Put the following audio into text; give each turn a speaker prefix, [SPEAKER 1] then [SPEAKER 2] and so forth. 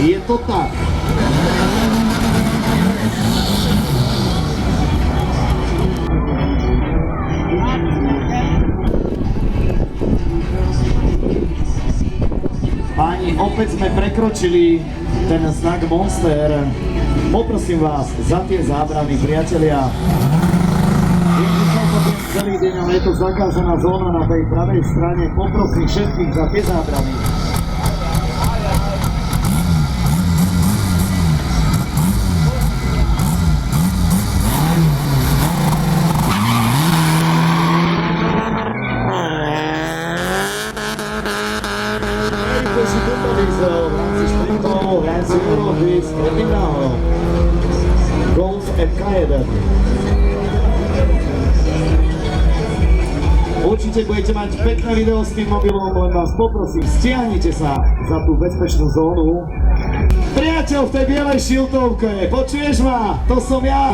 [SPEAKER 1] Je to tak. Páni, opäť sme prekročili ten znak Monster. Poprosím vás za tie zábrany, priatelia. Celý deň, ale je to zakázaná zóna na tej pravej strane. Poprosím všetkých za tie zábrany. V rámci Eurohit terminálu Golf FK1. Určite budete mať pekné video s tým mobilom, len vás poprosím, stiahnite sa za tú bezpečnú zónu. Priateľ v tej bielej šiltovke, počuješ ma? To som ja!